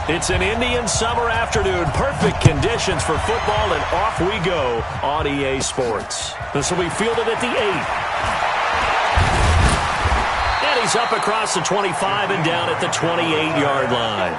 It's an Indian summer afternoon. Perfect conditions for football, and off we go on EA Sports. This will be fielded at the 8. And he's up across the 25 and down at the 28-yard line.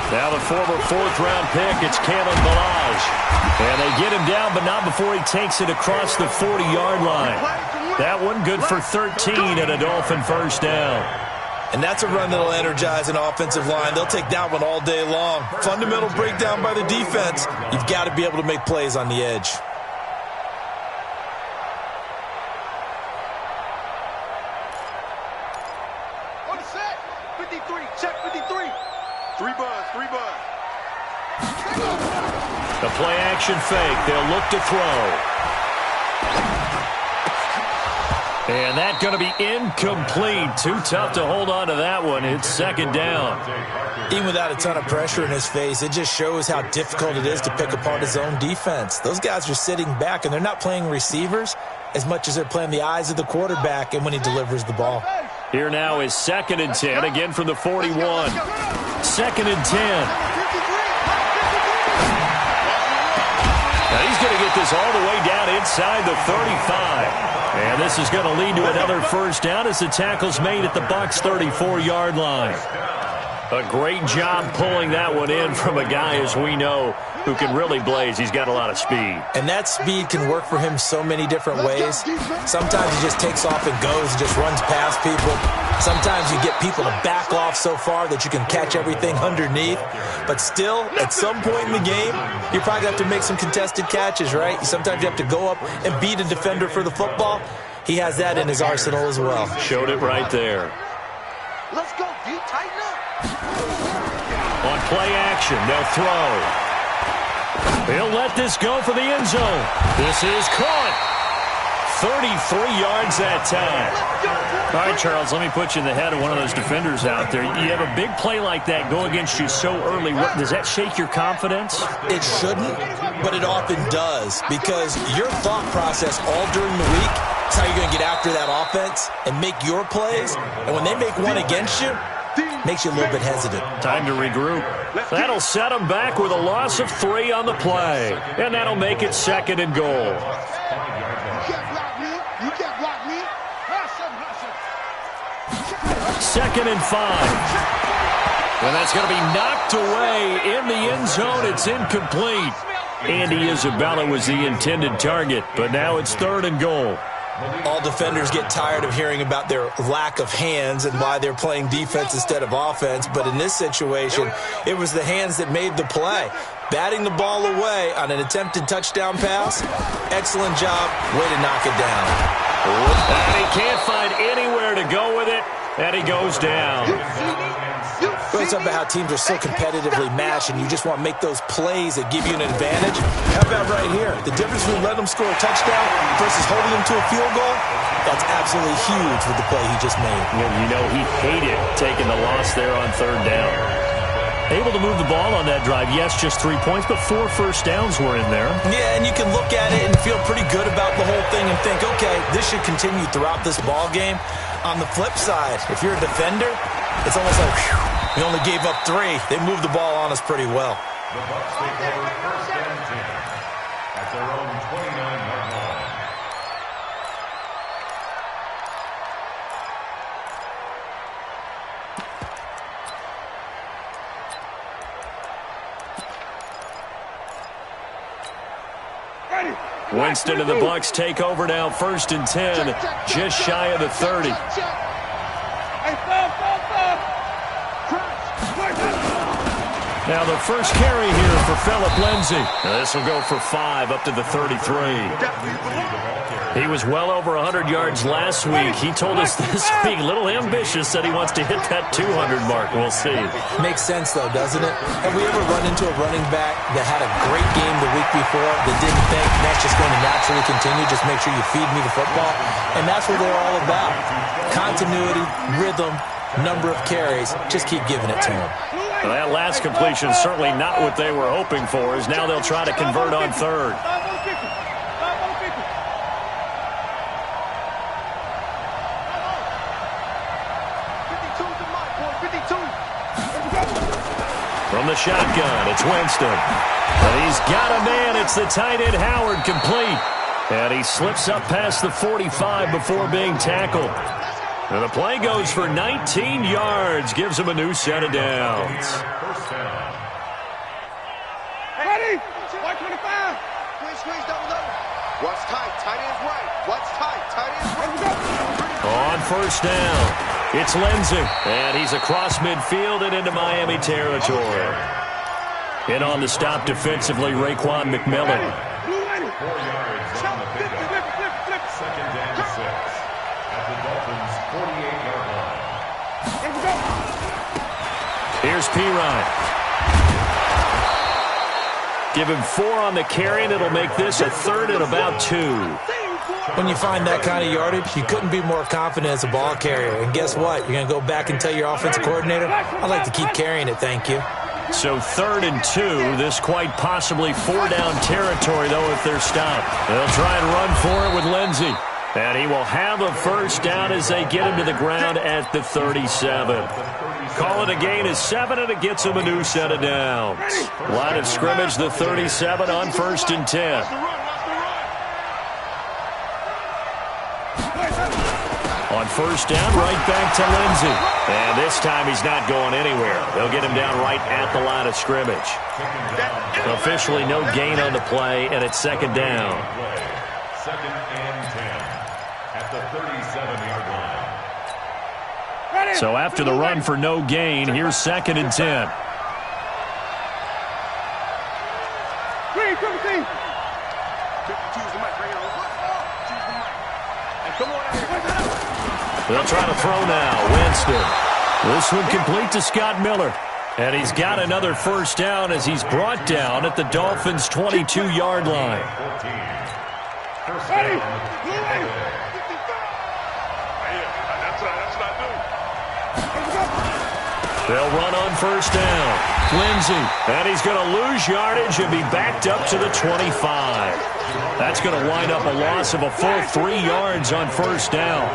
Now the former fourth-round pick, it's Kalen Ballage. And they get him down, but not before he takes it across the 40-yard line. That one good for 13 and a Dolphin first down. And that's a run that'll energize an offensive line. They'll take that one all day long. Fundamental breakdown by the defense. You've got to be able to make plays on the edge. On the set. 53. Check 53. Three buzz. The play-action fake. They'll look to throw. And that's going to be incomplete. Too tough to hold on to that one. It's second down. Even without a ton of pressure in his face, it just shows how difficult it is to pick apart his own defense. Those guys are sitting back, and they're not playing receivers as much as they're playing the eyes of the quarterback and when he delivers the ball. Here now is 2nd and 10, again from the 41. 2nd and 10. Now he's going to get this all the way down inside the 35. And this is going to lead to another first down as the tackle's made at the Bucs' 34-yard line. A great job pulling that one in from a guy, as we know, who can really blaze. He's got a lot of speed. And that speed can work for him so many different ways. Sometimes he just takes off and goes and just runs past people. Sometimes you get people to back off so far that you can catch everything underneath. But still, at some point in the game, you probably have to make some contested catches, right? Sometimes you have to go up and beat a defender for the football. He has that in his arsenal as well. Showed it right there. Let's go, D. Tighten up. On play action, they'll throw. He'll let this go for the end zone. This is caught. 33 yards that time. All right, Charles, let me put you in the head of one of those defenders out there. You have a big play like that go against you so early. Does that shake your confidence? It shouldn't, but it often does, because your thought process all during the week is how you're going to get after that offense and make your plays. And when they make one against you, makes you a little bit hesitant. Time to regroup. That'll set them back with a loss of 3 on the play. And that'll make it 2nd and goal. You can't block me. 2nd and 5. And that's going to be knocked away in the end zone. It's incomplete. Andy Isabella was the intended target, but now it's 3rd and goal. All defenders get tired of hearing about their lack of hands and why they're playing defense instead of offense. But in this situation, it was the hands that made the play. Batting the ball away on an attempted touchdown pass. Excellent job. Way to knock it down. And he can't find anywhere to go with it. And he goes down. It's about how teams are so competitively matched, and you just want to make those plays that give you an advantage. How about right here? The difference between letting them score a touchdown versus holding them to a field goal, that's absolutely huge with the play he just made. You know, he hated taking the loss there on 3rd down. Able to move the ball on that drive. Yes, just 3 points, but 4 first downs were in there. Yeah, and you can look at it and feel pretty good about the whole thing and think, okay, this should continue throughout this ball game. On the flip side, if you're a defender, it's almost like, whew, we only gave up 3. They moved the ball on us pretty well. The Bucs take over 1st and 10 at their own 29-yard line. Winston and the Bucs take over now, 1st and 10, just shy of the 30. Now the first carry here for Philip Lindsay. This will go for 5 up to the 33. He was well over 100 yards last week. He told us this week, a little ambitious, said he wants to hit that 200 mark. We'll see. Makes sense, though, doesn't it? Have we ever run into a running back that had a great game the week before that didn't think that's just going to naturally continue? Just make sure you feed me the football. And that's what they're all about. Continuity, rhythm, number of carries. Just keep giving it to them. Well, that last completion certainly not what they were hoping for, as now they'll try to convert on third. From the shotgun, it's Winston. And he's got a man. It's the tight end, Howard, complete. And he slips up past the 45 before being tackled. And the play goes for 19 yards. Gives him a new set of downs. Ready? 125. Squeeze, double. Watch tight. Tight end's right. Watch tight. Tight end's right. On first down. It's Lindsay, and he's across midfield and into Miami territory. In on the stop defensively, Raekwon McMillan. 4 yards on the pickup. Second down 6 at the Dolphins' 48-yard line. Here's Pirine. Give him 4 on the carry, and it'll make this a third and about 2. When you find that kind of yardage, you couldn't be more confident as a ball carrier. And guess what? You're going to go back and tell your offensive coordinator, I'd like to keep carrying it, thank you. So 3rd and 2, this quite possibly 4-down territory, though, if they're stopped. They'll try and run for it with Lindsay. And he will have a first down as they get him to the ground at the 37. Call it a gain of 7, and it gets him a new set of downs. Line of scrimmage, the 37 on 1st and 10. On first down, right back to Lindsay. And this time he's not going anywhere. They'll get him down right at the line of scrimmage. Officially no gain on the play, and it's 2nd down. 2nd and 10 at the 37-yard line. So after the run for no gain, here's 2nd and 10. They'll try to throw now. Winston. This one complete to Scott Miller. And he's got another first down as he's brought down at the Dolphins' 22-yard line. They'll run on first down. Lindsay. And he's going to lose yardage and be backed up to the 25. That's going to wind up a loss of a full 3 yards on first down.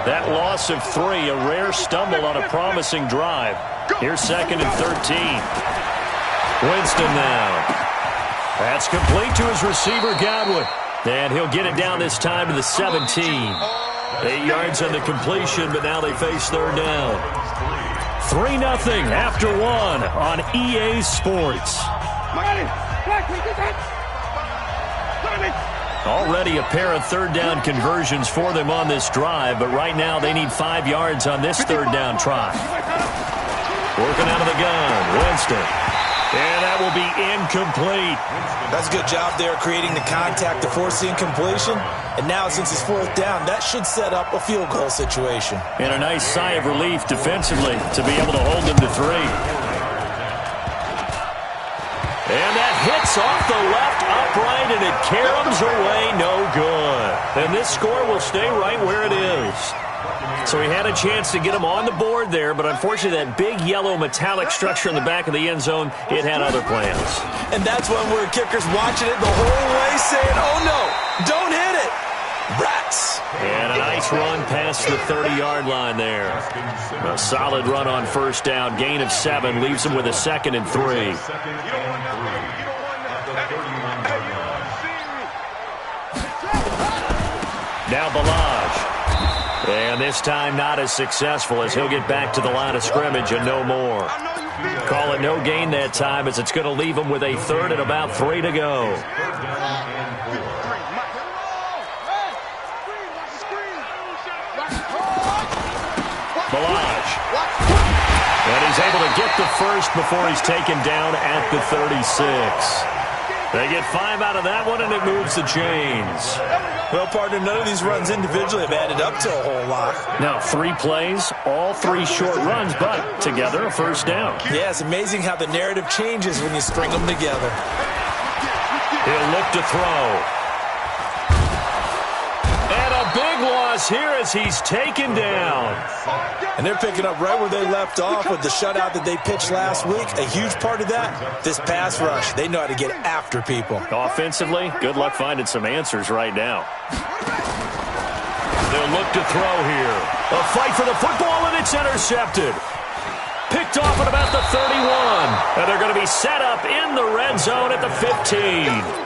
That loss of 3, a rare stumble on a promising drive. Here's 2nd and 13. Winston now. That's complete to his receiver, Godwin. And he'll get it down this time to the 17. 8 yards on the completion, but now they face 3rd down. 3-0 after 1 on EA Sports. Already a pair of 3rd down conversions for them on this drive, but right now they need 5 yards on this 3rd down try. Working out of the gun, Winston. And that will be incomplete. That's a good job there creating the contact to force the incompletion. And now since it's 4th down, that should set up a field goal situation. And a nice sigh of relief defensively to be able to hold them to 3. And that hits off the left upright, and it caroms away, no good. And this score will stay right where it is. So he had a chance to get him on the board there, but unfortunately that big yellow metallic structure in the back of the end zone, it had other plans. And that's when we're kickers watching it the whole way saying, oh no, don't hit it. Rats. And a nice run past the 30-yard line there. A solid run on first down. Gain of 7 leaves him with a 2nd and 3. Now Balaj. And this time not as successful as he'll get back to the line of scrimmage and no more. Call it no gain that time as it's going to leave him with a 3rd and about 3 to go. Balaj. And he's able to get the first before he's taken down at the 36. They get 5 out of that one, and it moves the chains. Well, partner, none of these runs individually have added up to a whole lot. Now, 3 plays, all 3 short runs, but together a first down. Yeah, it's amazing how the narrative changes when you string them together. He'll look to throw. And a big loss here as he's taken down. And they're picking up right where they left off with the shutout that they pitched last week. A huge part of that, this pass rush. They know how to get after people. Offensively, good luck finding some answers right now. They'll look to throw here. A fight for the football, and it's intercepted. Picked off at about the 31. And they're going to be set up in the red zone at the 15.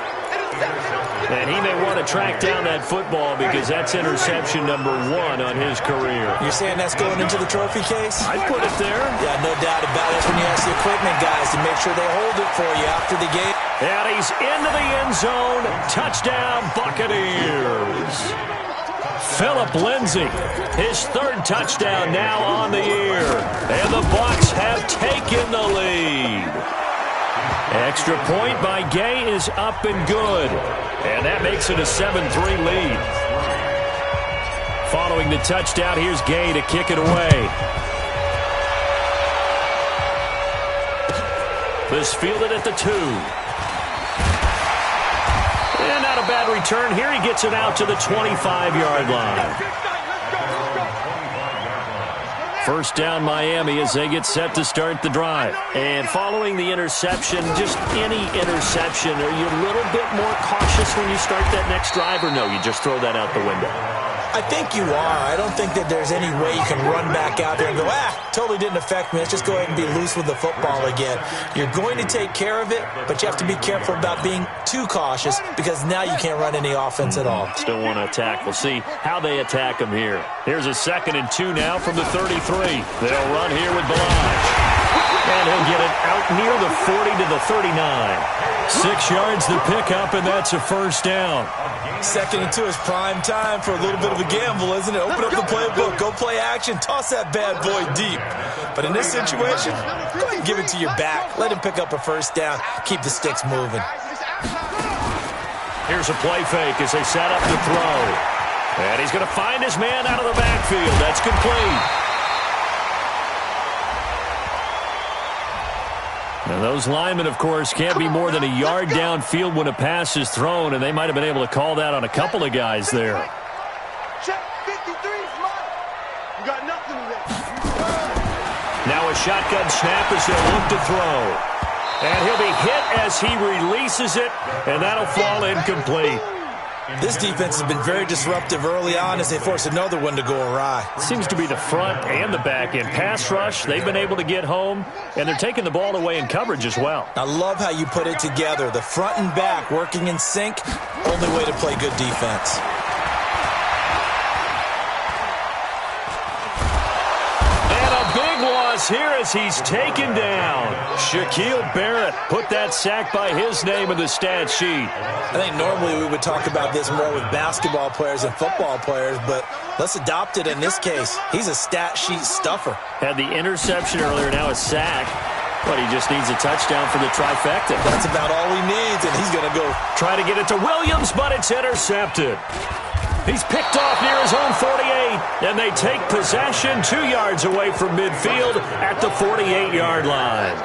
And he may want to track down that football because that's interception number 1 on his career. You're saying that's going into the trophy case? I'd put it there. Yeah, no doubt about it. That's when you ask the equipment guys to make sure they hold it for you after the game. And he's into the end zone. Touchdown, Buccaneers. Philip Lindsay, his 3rd touchdown now on the year. And the Bucs have taken the lead. Extra point by Gay is up and good. And that makes it a 7-3 lead. Following the touchdown, here's Gay to kick it away. This fielded at the 2. And not a bad return. Here he gets it out to the 25-yard line. First down Miami as they get set to start the drive. And following the interception, just any interception, are you a little bit more cautious when you start that next drive, or no, you just throw that out the window? I think you are. I don't think that there's any way you can run back out there and go, totally didn't affect me. Let's just go ahead and be loose with the football again. You're going to take care of it, but you have to be careful about being too cautious because now you can't run any offense at all. Still want to attack. We'll see how they attack him here. Here's a 2nd and 2 now from the 33. They'll run here with Balaj. And he'll get it out near the 40 to the 39. 6 yards to pick up, and that's a first down. 2nd and 2 is prime time for a little bit of a gamble, isn't it? Open up the playbook, go play action, toss that bad boy deep. But in this situation, go ahead and give it to your back. Let him pick up a first down, keep the sticks moving. Here's a play fake as they set up to throw. And he's going to find his man out of the backfield. That's complete. Now, those linemen, of course, can't be more than a yard downfield when a pass is thrown, and they might have been able to call that on a couple of guys there. Check 53 is mine. You got nothing left. Now a shotgun snap as they'll look to throw. And he'll be hit as he releases it, and that'll fall incomplete. This defense has been very disruptive early on as they force another one to go awry. Seems to be the front and the back end. Pass rush, they've been able to get home, and they're taking the ball away in coverage as well. I love how you put it together. The front and back working in sync, only way to play good defense. And a big loss here as he's taken down. Shaquille Barrett put that sack by his name in the stat sheet. I think normally we would talk about this more with basketball players and football players, but let's adopt it in this case. He's a stat sheet stuffer. Had the interception earlier, now a sack. But he just needs a touchdown for the trifecta. That's about all he needs, and he's going to go try to get it to Williams, but it's intercepted. He's picked off near his own 48, and they take possession 2 yards away from midfield at the 48-yard line.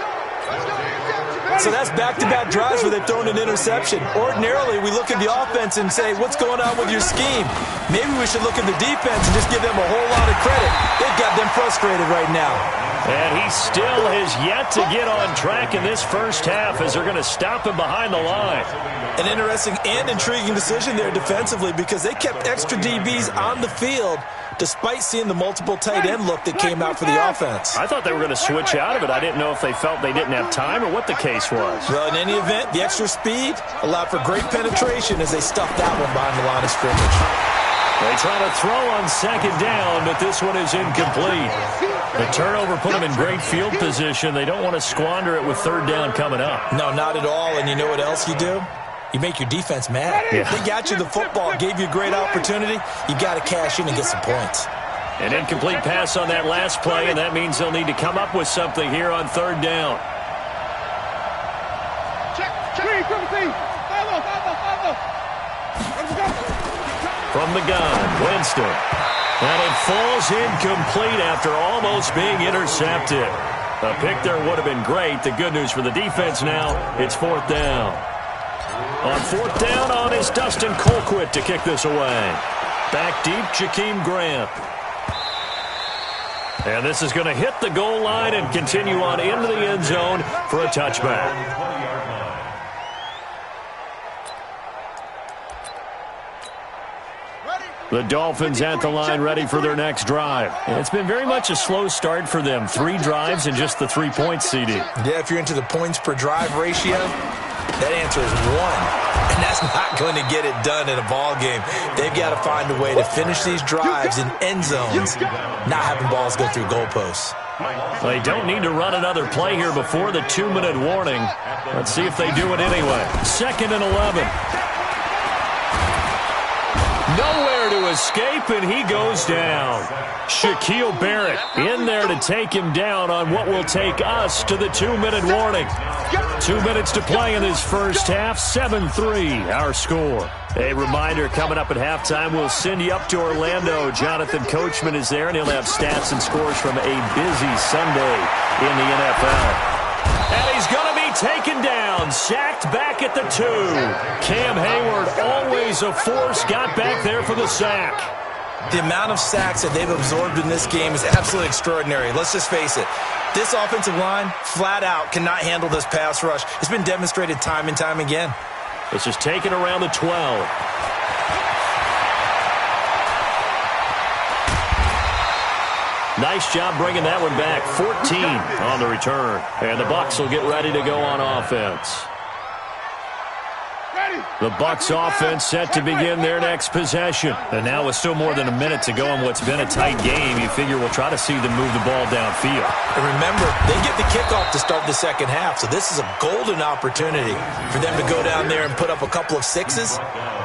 So that's back-to-back drives where they've thrown an interception. Ordinarily, we look at the offense and say, what's going on with your scheme? Maybe we should look at the defense and just give them a whole lot of credit. They've got them frustrated right now. And he still has yet to get on track in this first half as they're going to stop him behind the line. An interesting and intriguing decision there defensively because they kept extra DBs on the field despite seeing the multiple tight end look that came out for the offense. I thought they were going to switch out of it. I didn't know if they felt they didn't have time or what the case was. Well, in any event, the extra speed allowed for great penetration as they stuffed that one behind the line of scrimmage. They try to throw on second down, but this one is incomplete. The turnover put them in great field position. They don't want to squander it with third down coming up. No, not at all. And you know what else you do? You make your defense mad. Yeah. They got you the football, gave you a great opportunity. You got to cash in and get some points. An incomplete pass on that last play, and that means they'll need to come up with something here on third down. From the gun, Winston. And it falls incomplete after almost being intercepted. A pick there would have been great. The good news for the defense now, it's fourth down. On fourth down on is Dustin Colquitt to kick this away. Back deep, Jakeem Grant. And this is going to hit the goal line and continue on into the end zone for a touchback. The Dolphins at the line ready for their next drive. And it's been very much a slow start for them. 3 drives and just the 3 points, CD. Yeah, if you're into the points per drive ratio, that answer is 1. And that's not going to get it done in a ball game. They've got to find a way to finish these drives in end zones, not having balls go through goalposts. They don't need to run another play here before the 2-minute warning. Let's see if they do it anyway. 2nd and 11. Nowhere to escape, and he goes down. Shaquille Barrett in there to take him down on what will take us to the 2-minute warning. 2 minutes to play in this first half, 7-3 our score. A reminder, coming up at halftime, we'll send you up to Orlando. Jonathan Coachman is there, and he'll have stats and scores from a busy Sunday in the NFL. And he's going to be taken down, sacked back at the 2. Cam Hayward, always a force, got back there for the sack. The amount of sacks that they've absorbed in this game is absolutely extraordinary. Let's just face it. This offensive line, flat out, cannot handle this pass rush. It's been demonstrated time and time again. This is taken around the 12. Nice job bringing that one back. 14 on the return. And the Bucs will get ready to go on offense. The Bucs offense set to begin their next possession. And now with still more than a minute to go in what's been a tight game, you figure we'll try to see them move the ball downfield. And remember, they get the kickoff to start the second half, so this is a golden opportunity for them to go down there and put up a couple of 6s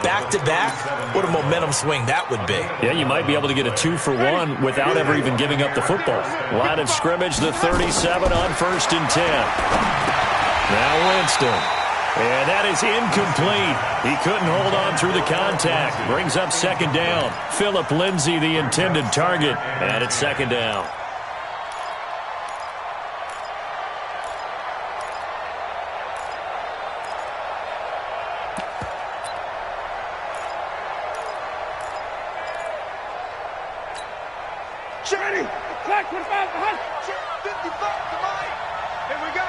back-to-back. What a momentum swing that would be. Yeah, you might be able to get a 2-for-1 without ever even giving up the football. Line of scrimmage, the 37 on 1st and 10. Now Winston. And that is incomplete. He couldn't hold on through the contact. Brings up 2nd down. Phillip Lindsay, the intended target. And it's 2nd down. Ready. Clock 25 behind. 55 to mine. Here we go.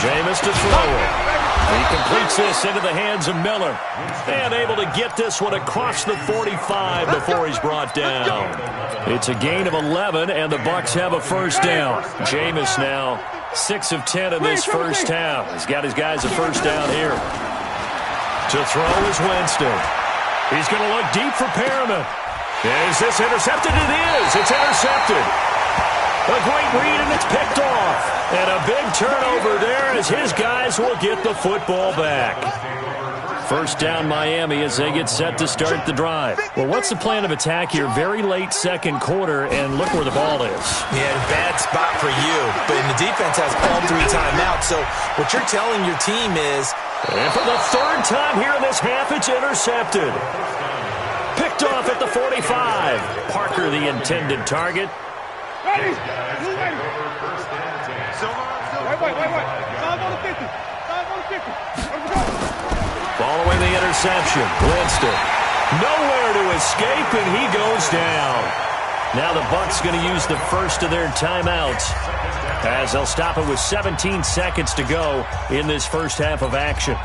Jameis to throw it. He completes this into the hands of Miller. And able to get this one across the 45 before he's brought down. It's a gain of 11, and the Bucs have a 1st down. Jameis now 6 of 10 in this first half. He's got his guys a 1st down here. To throw is Winston. He's going to look deep for Perriman. Is this intercepted? It is. It's intercepted. A great read, and it's picked off. And a big turnover there as his guys will get the football back. 1st down Miami as they get set to start the drive. Well, what's the plan of attack here? Very late 2nd quarter, and look where the ball is. Yeah, bad spot for you. But the defense has all 3 timeouts. So what you're telling your team is... And for the 3rd time here in this half, it's intercepted. Picked off at the 45. Parker, the intended target. Ready. Wait. Following the interception, Winston. Nowhere to escape, and he goes down. Now the Bucs going to use the first of their timeouts as they'll stop it with 17 seconds to go in this first half of action.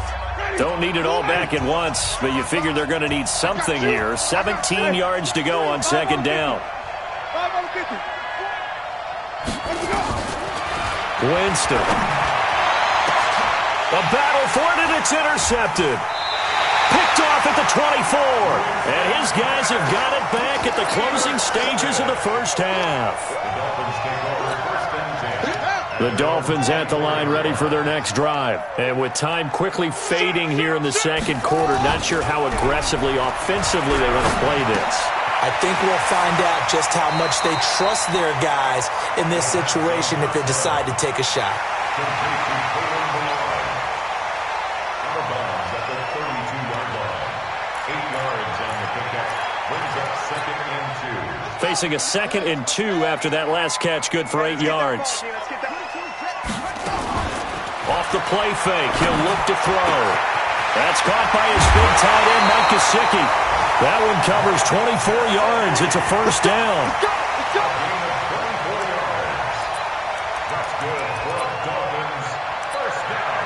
Don't need it all back at once, but you figure they're going to need something here. 17 yards to go on 2nd down. Winston. A battle for it, and it's intercepted. Picked off at the 24. And his guys have got it back at the closing stages of the first half. The Dolphins at the line ready for their next drive. And with time quickly fading here in the 2nd quarter, not sure how aggressively, offensively they want to play this. I think we'll find out just how much they trust their guys in this situation if they decide to take a shot. Facing a 2nd and 2 after that last catch, good for 8 yards. Off the play fake, he'll look to throw. That's caught by his big tight end, Mike Gesicki. That one covers 24 yards. It's a first down. That's good for a Dolphins first down.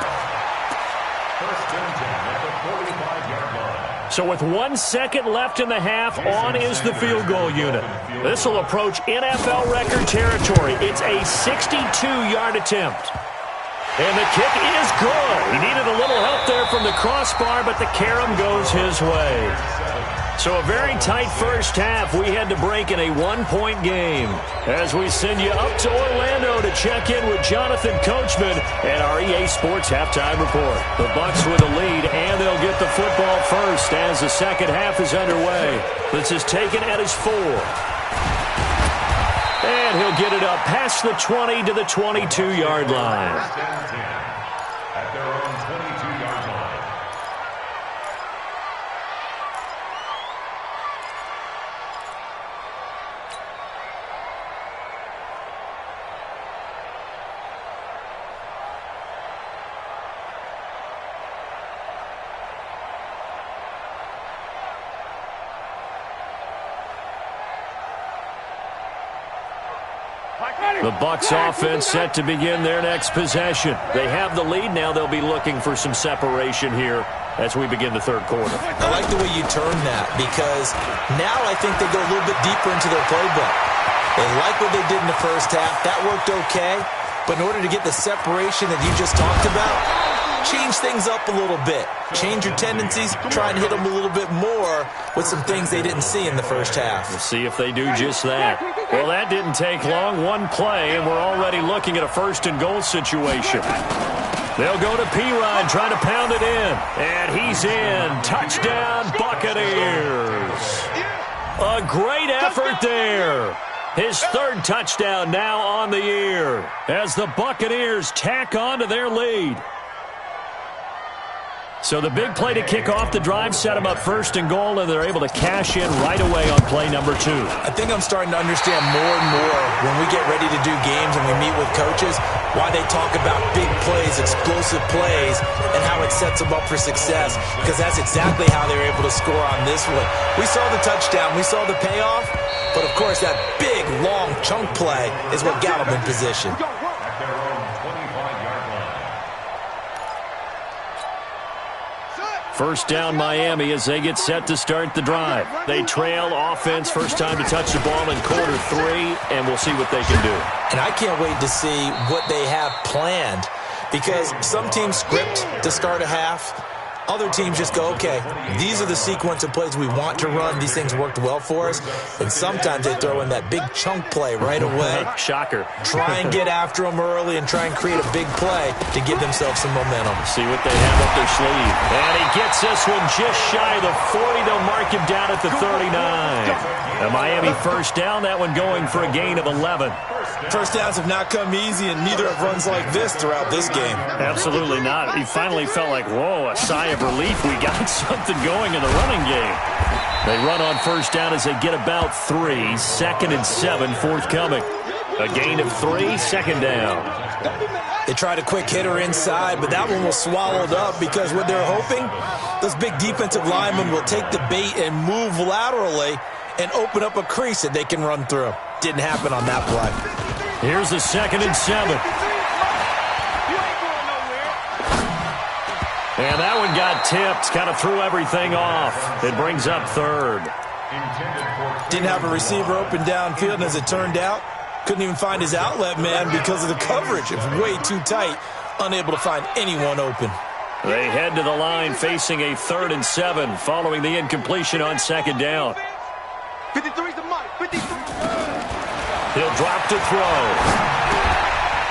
First and 10 at the 45-yard line. So with 1 second left in the half, on is the field goal unit. This will approach NFL record territory. It's a 62-yard attempt. And the kick is good. He needed a little help there from the crossbar, but the carom goes his way. So a very tight first half. We had to break in a 1-point game. As we send you up to Orlando to check in with Jonathan Coachman and our EA Sports Halftime Report. The Bucs with the lead, and they'll get the football first as the second half is underway. This is taken at his 4. And he'll get it up past the 20 to the 22-yard line. At their own 22-yard line. The Bucs offense set to begin their next possession. They have the lead. Now they'll be looking for some separation here as we begin the third quarter. I like the way you turn that because now I think they go a little bit deeper into their playbook. They like what they did in the first half. That worked okay. But in order to get the separation that you just talked about, change things up a little bit. Change your tendencies. Try and hit them a little bit more with some things they didn't see in the first half. We'll see if they do just that. Well, that didn't take long. One play, and we're already looking at a first and goal situation. They'll go to P-Ryan, trying to pound it in. And he's in. Touchdown, Buccaneers. A great effort there. His third touchdown now on the year as the Buccaneers tack on to their lead. So the big play to kick off the drive set them up first and goal, and they're able to cash in right away on play number 2. I think I'm starting to understand more and more when we get ready to do games and we meet with coaches why they talk about big plays, explosive plays, and how it sets them up for success, because that's exactly how they were able to score on this one. We saw the touchdown. We saw the payoff. But, of course, that big, long chunk play is what got them in position. At their own 25-yard line. First down, Miami, as they get set to start the drive. They trail offense, first time to touch the ball in quarter 3, and we'll see what they can do. And I can't wait to see what they have planned, because some teams script to start a half. Other teams just go, okay, these are the sequence of plays we want to run. These things worked well for us. And sometimes they throw in that big chunk play right away. Shocker. Try and get after them early and try and create a big play to give themselves some momentum. See what they have up their sleeve. And he gets this one just shy of the 40. They'll mark him down at the 39. A Miami first down, that one going for a gain of 11. First downs have not come easy, and neither have runs like this throughout this game. Absolutely not. He finally felt like, whoa, a sigh of relief. We got something going in the running game. They run on first down as they get about 3. Second and 7 forthcoming. A gain of 3, second down. They tried a quick hitter inside, but that one was swallowed up because what they're hoping, those big defensive linemen will take the bait and move laterally and open up a crease that they can run through. Didn't happen on that play. Here's the second and 7. And that one got tipped, kind of threw everything off. It brings up third. Didn't have a receiver open downfield, and as it turned out, couldn't even find his outlet man because of the coverage. It was way too tight, unable to find anyone open. They head to the line facing a 3rd and 7 following the incompletion on second down. 53's the mic. 53. He'll drop to throw.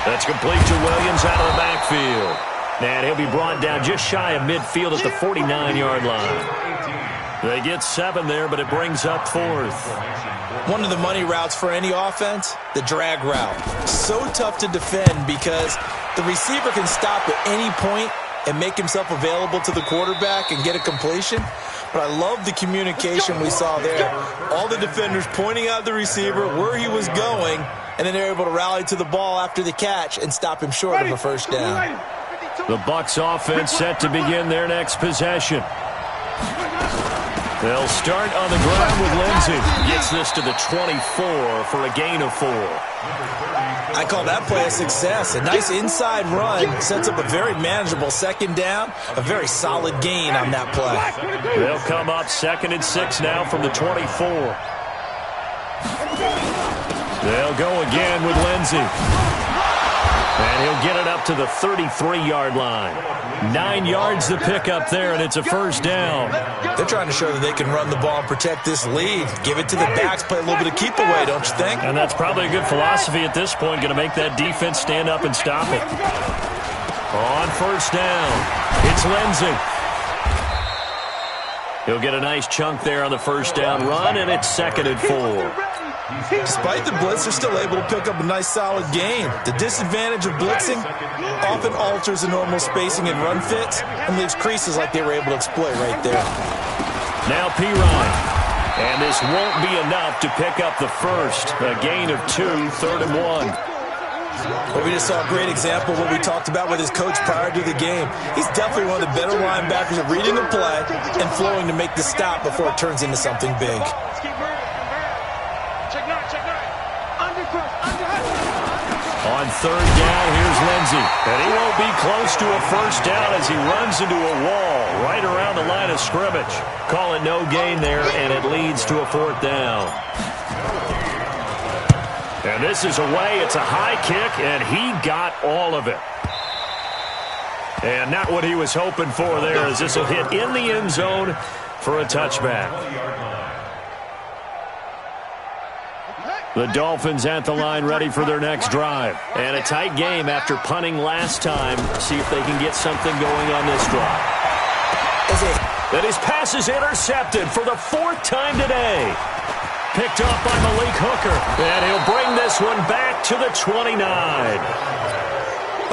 That's complete to Williams out of the backfield. And he'll be brought down just shy of midfield at the 49-yard line. They get 7 there, but it brings up 4th. One of the money routes for any offense, the drag route. So tough to defend because the receiver can stop at any point and make himself available to the quarterback and get a completion. But I love the communication we saw there. All the defenders pointing out the receiver, where he was going, and then they're able to rally to the ball after the catch and stop him short of a first down. The Bucs offense set to begin their next possession. They'll start on the ground with Lindsey. Gets this to the 24 for a gain of 4. I call that play a success. A nice inside run sets up a very manageable second down. A very solid gain on that play. They'll come up 2nd and 6 now from the 24. They'll go again with Lindsey. And he'll get it up to the 33-yard line. 9 yards to pick up there, and it's a first down. They're trying to show that they can run the ball and protect this lead. Give it to the backs, play a little bit of keep away, don't you think? And that's probably a good philosophy at this point, going to make that defense stand up and stop it. On first down, it's Lindsey. He'll get a nice chunk there on the first down run, and it's 2nd and 4. Despite the blitz, they're still able to pick up a nice solid gain. The disadvantage of blitzing often alters the normal spacing and run fits and leaves creases like they were able to exploit right there. Now Pirine. And this won't be enough to pick up the first. A gain of 2, 3rd and 1. Well, we just saw a great example of what we talked about with his coach prior to the game. He's definitely one of the better linebackers at reading the play and flowing to make the stop before it turns into something big. On 3rd down, here's Lindsey. And he won't be close to a first down as he runs into a wall right around the line of scrimmage. Call it no gain there, and it leads to a 4th down. And this is away. It's a high kick, and he got all of it. And not what he was hoping for there, as this will hit in the end zone for a touchback. The Dolphins at the line ready for their next drive. And a tight game after punting last time. See if they can get something going on this drive. And his pass is intercepted for the 4th time today. Picked up by Malik Hooker. And he'll bring this one back to the 29.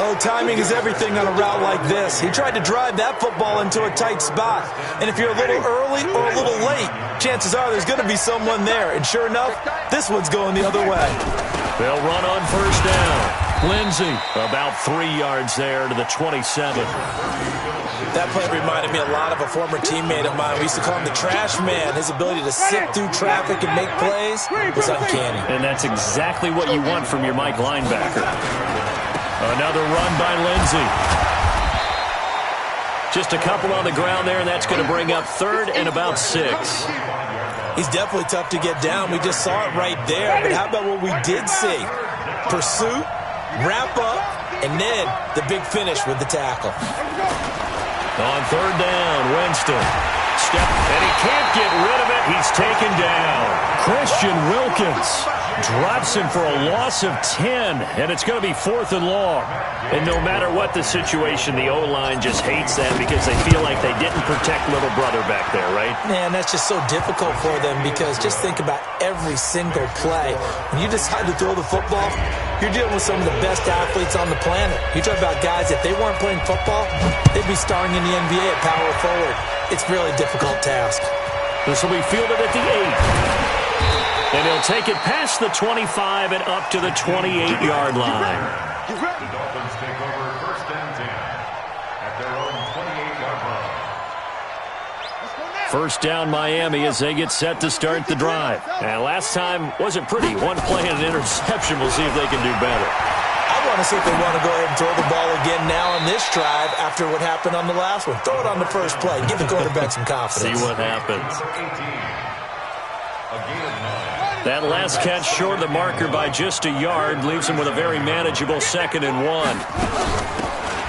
Oh, timing is everything on a route like this. He tried to drive that football into a tight spot. And if you're a little early or a little late, chances are there's going to be someone there. And sure enough, this one's going the other way. They'll run on first down. Lindsey, about 3 yards there to the 27. That play reminded me a lot of a former teammate of mine. We used to call him the trash man. His ability to sift through traffic and make plays was uncanny. And that's exactly what you want from your Mike linebacker. Another run by Lindsey. Just a couple on the ground there, and that's going to bring up 3rd and about 6. He's definitely tough to get down. We just saw it right there. But how about what we did see? Pursuit, wrap up, and then the big finish with the tackle. On 3rd down, Winston. Step, and he can't get rid of it. He's taken down. Christian Wilkins drops him for a loss of 10, and it's going to be 4th and long. And no matter what the situation, the O-line just hates them because they feel like they didn't protect little brother back there, right? Man, that's just so difficult for them because just think about every single play. When you decide to throw the football, you're dealing with some of the best athletes on the planet. You talk about guys, if they weren't playing football, they'd be starring in the NBA at power forward. It's a really difficult task. This will be fielded at the 8. And he'll take it past the 25 and up to the 28-yard line. The Dolphins take over 1st and 10 at their own 28-yard line. First down Miami as they get set to start the drive. And last time wasn't pretty. One play and an interception. We'll see if they can do better. I want to see if they want to go ahead and throw the ball again now on this drive after what happened on the last one. Throw it on the first play. Give the quarterback some confidence. See what happens. That last catch short of the marker by just a yard leaves him with a very manageable 2nd and 1.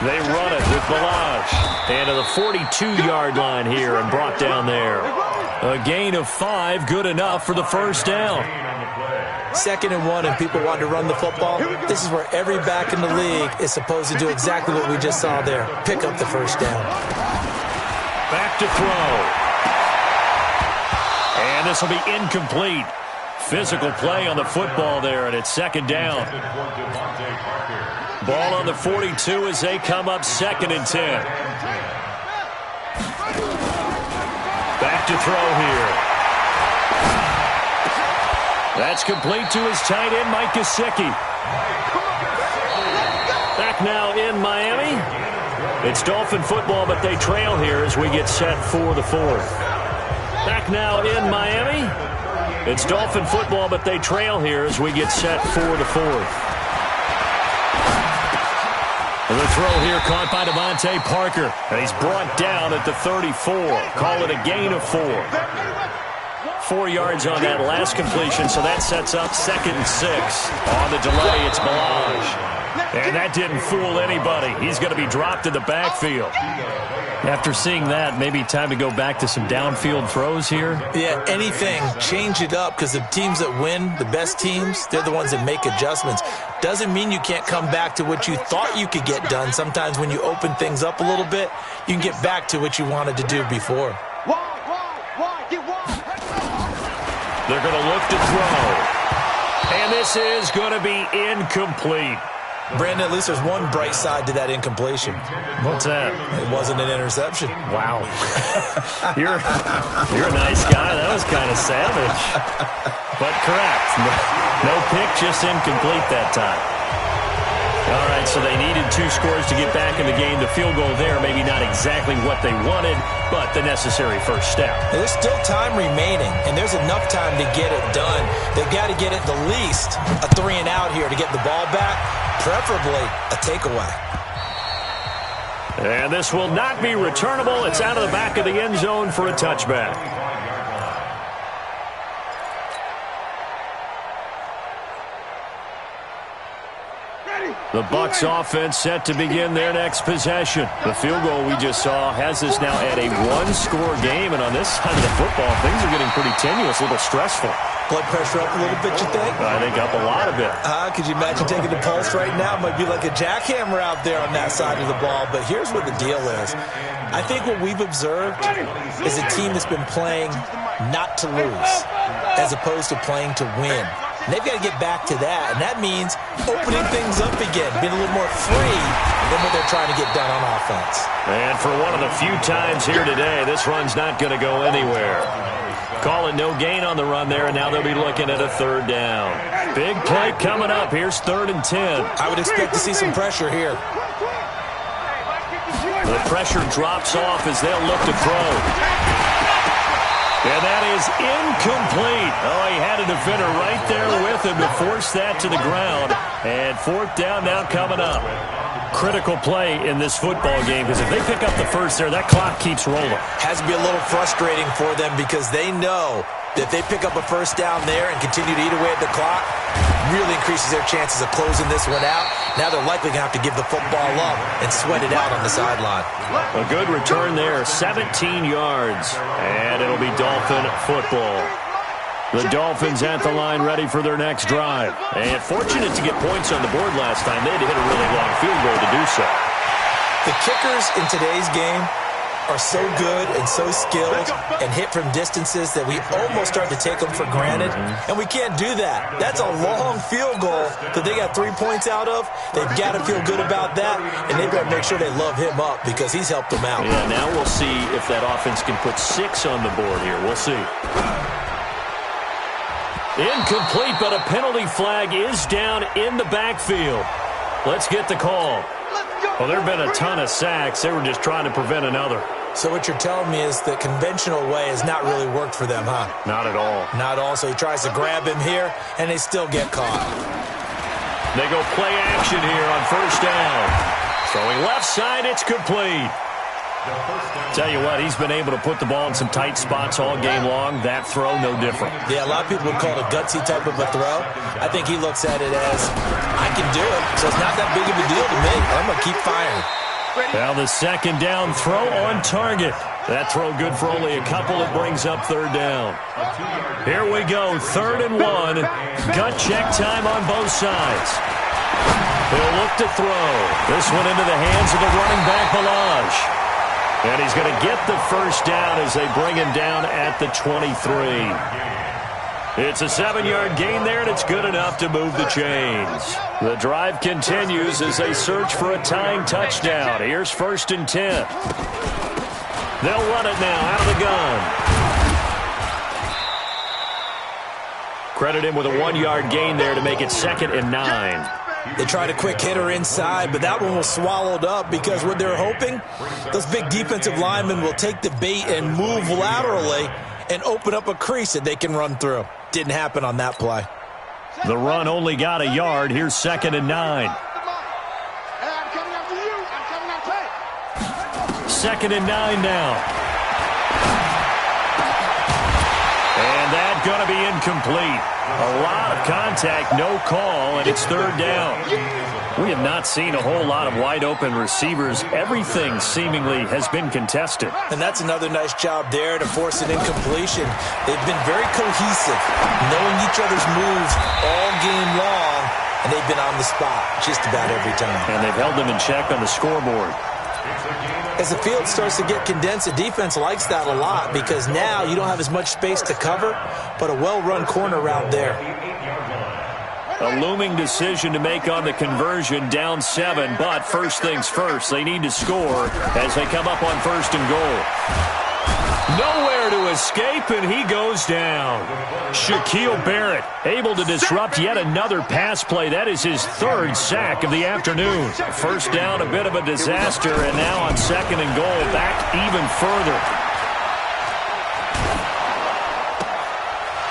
They run it with Balazs. And to the 42-yard line here and brought down there. A gain of 5, good enough for the first down. 2nd and 1 and people want to run the football. This is where every back in the league is supposed to do exactly what we just saw there. Pick up the first down. Back to throw. And this will be incomplete. Physical play on the football there, and it's second down. Ball on the 42 as they come up 2nd and 10. Back to throw here. That's complete to his tight end, Mike Gesicki. Back now in Miami. It's Dolphin football, but they trail here as we get set for the 4th. Back now in Miami. It's Dolphin football, but they trail here as we get set for the 4th. And the throw here caught by Devontae Parker. And he's brought down at the 34. Call it a gain of 4. 4 yards on that last completion, so that sets up 2nd and 6. On the delay, it's Balaj. And that didn't fool anybody. He's going to be dropped in the backfield. After seeing that, maybe time to go back to some downfield throws here. Yeah, anything. Change it up, because the teams that win, the best teams, they're the ones that make adjustments. Doesn't mean you can't come back to what you thought you could get done. Sometimes when you open things up a little bit, you can get back to what you wanted to do before. They're going to look to throw. And this is going to be incomplete. Brandon, at least there's one bright side to that incompletion. What's that? It wasn't an interception. Wow. You're a nice guy. That was kind of savage. But correct. No pick, just incomplete that time. All right, so they needed 2 scores to get back in the game. The field goal there, maybe not exactly what they wanted, but the necessary first step. There's still time remaining, and there's enough time to get it done. They've got to get at the least a 3 and out here to get the ball back, preferably a takeaway. And this will not be returnable. It's out of the back of the end zone for a touchback. The Bucs offense set to begin their next possession. The field goal we just saw has us now at a 1-score game, and on this side of the football, things are getting pretty tenuous, a little stressful. Blood pressure up a little bit, you think? I think up a lot of it. Could you imagine taking the pulse right now? It might be like a jackhammer out there on that side of the ball, but here's what the deal is. I think what we've observed is a team that's been playing not to lose as opposed to playing to win. And they've got to get back to that, and that means opening things up again, being a little more free than what they're trying to get done on offense. And for one of the few times here today, this run's not going to go anywhere. Call it no gain on the run there, and now they'll be looking at a 3rd down. Big play coming up. Here's 3rd and 10. I would expect to see some pressure here. The pressure drops off as they'll look to throw. And that is incomplete. Oh, he had a defender right there with him to force that to the ground. And 4th down now coming up. Critical play in this football game, because if they pick up the first there, that clock keeps rolling. Has to be a little frustrating for them, because they know that if they pick up a first down there and continue to eat away at the clock, really increases their chances of closing this one out. Now they're likely going to have to give the football up and sweat it out on the sideline. A good return there, 17 yards, and it'll be Dolphin football. The Dolphins at the line ready for their next drive. And fortunate to get points on the board last time. They had to hit a really long field goal to do so. The kickers in today's game are so good and so skilled and hit from distances that we almost start to take them for granted, and we can't do that. That's a long field goal that they got 3 points out of. They've got to feel good about that, and they've got to make sure they love him up because he's helped them out. Yeah, now we'll see if that offense can put 6 on the board here. We'll see. Incomplete, but a penalty flag is down in the backfield. Let's get the call. Well, there have been a ton of sacks. They were just trying to prevent another. So what you're telling me is the conventional way has not really worked for them, huh? Not at all. Not at all. So he tries to grab him here, and they still get caught. They go play action here on 1st down. Throwing left side, it's complete. Tell you what, he's been able to put the ball in some tight spots all game long. That throw, no different. Yeah, a lot of people would call it a gutsy type of a throw. I think he looks at it as, I can do it, so it's not that big of a deal to me. I'm going to keep firing. Now the 2nd down throw on target. That throw good for only a couple. It brings up 3rd down. Here we go, 3rd and 1. Gut check time on both sides. He'll look to throw. This one into the hands of the running back, Balaj. And he's going to get the first down as they bring him down at the 23. It's a 7-yard gain there, and it's good enough to move the chains. The drive continues as they search for a tying touchdown. Here's 1st and 10. They'll run it now out of the gun. Credit him with a 1-yard gain there to make it 2nd and 9. They tried a quick hitter inside, but that one was swallowed up because what they're hoping, those big defensive linemen will take the bait and move laterally and open up a crease that they can run through. Didn't happen on that play. The run only got a yard. Here's 2nd and 9. 2nd and 9 now. And that's going to be incomplete. A lot of contact, no call, and it's 3rd down. We have not seen a whole lot of wide-open receivers. Everything seemingly has been contested. And that's another nice job there to force an incompletion. They've been very cohesive, knowing each other's moves all game long, and they've been on the spot just about every time. And they've held them in check on the scoreboard. As the field starts to get condensed, the defense likes that a lot because now you don't have as much space to cover, but a well-run corner route there. A looming decision to make on the conversion, down 7, but first things first, they need to score as they come up on 1st and goal. Nowhere to escape, and he goes down. Shaquille Barrett able to disrupt yet another pass play. That is his 3rd sack of the afternoon. First down, a bit of a disaster, and now on 2nd and goal, back even further.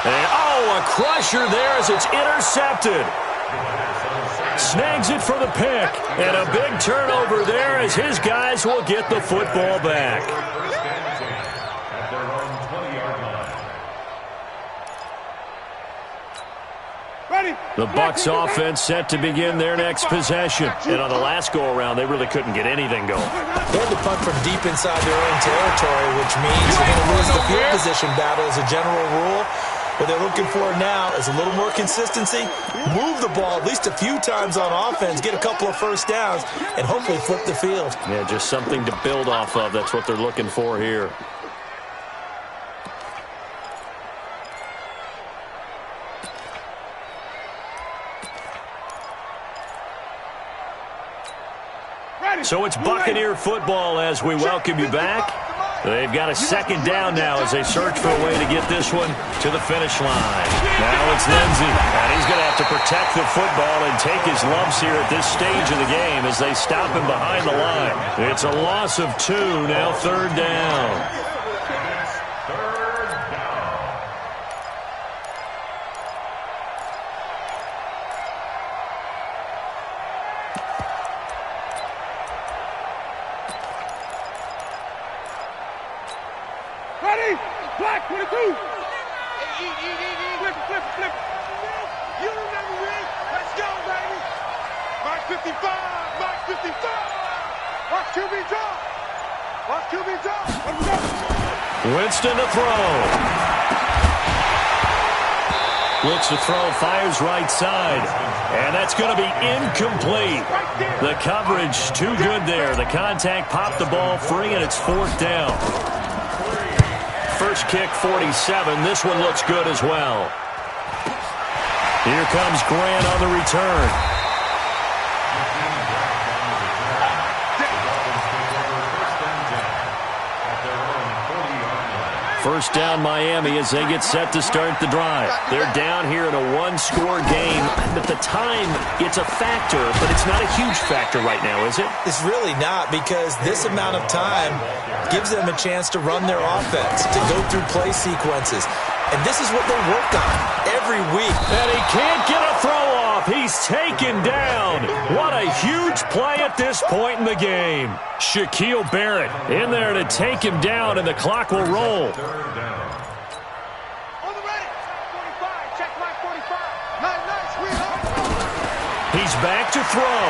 And, a crusher there as it's intercepted. Snags it for the pick, and a big turnover there as his guys will get the football back. The Bucs offense set to begin their next possession. And on the last go-around, they really couldn't get anything going. They had to punt from deep inside their own territory, which means they're going to lose the field position battle as a general rule. What they're looking for now is a little more consistency, move the ball at least a few times on offense, get a couple of first downs, and hopefully flip the field. Yeah, just something to build off of. That's what they're looking for here. So it's Buccaneer football as we welcome you back. They've got a 2nd down now as they search for a way to get this one to the finish line. Now it's Lindsey, and he's going to have to protect the football and take his lumps here at this stage of the game as they stop him behind the line. It's a loss of 2, now 3rd down. Ready? Black 22. Flip. You remember me? Let's go, baby. Mark 55. Mark 55. Watch QB drop. Watch QB drop. Let's go. Winston to throw. Looks to throw, fires right side. And that's going to be incomplete. The coverage too good there. The contact popped the ball free, and it's 4th down. First kick, 47. This one looks good as well. Here comes Grant on the return. First down Miami as they get set to start the drive. They're down here in a 1-score game. But the time, it's a factor, but it's not a huge factor right now, is it? It's really not, because this amount of time gives them a chance to run their offense, to go through play sequences. And this is what they work on every week. And he can't get a throw off. He's taken down. What a huge play at this point in the game. Shaquille Barrett in there to take him down, and the clock will roll. On the ready. 45. Check my 45. Nice, sweetheart. He's back to throw.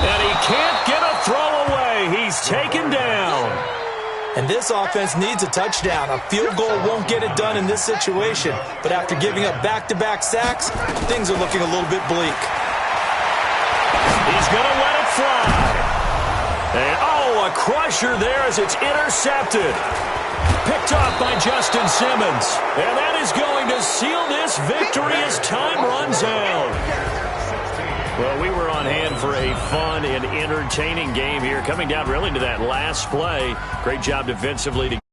And he can't get a throw away. He's taken down. And this offense needs a touchdown. A field goal won't get it done in this situation. But after giving up back-to-back sacks, things are looking a little bit bleak. He's going to let it fly. And, a crusher there as it's intercepted. Picked off by Justin Simmons. And that is going to seal this victory as time runs out. Well, we were on hand for a fun and entertaining game here, coming down really to that last play. Great job defensively to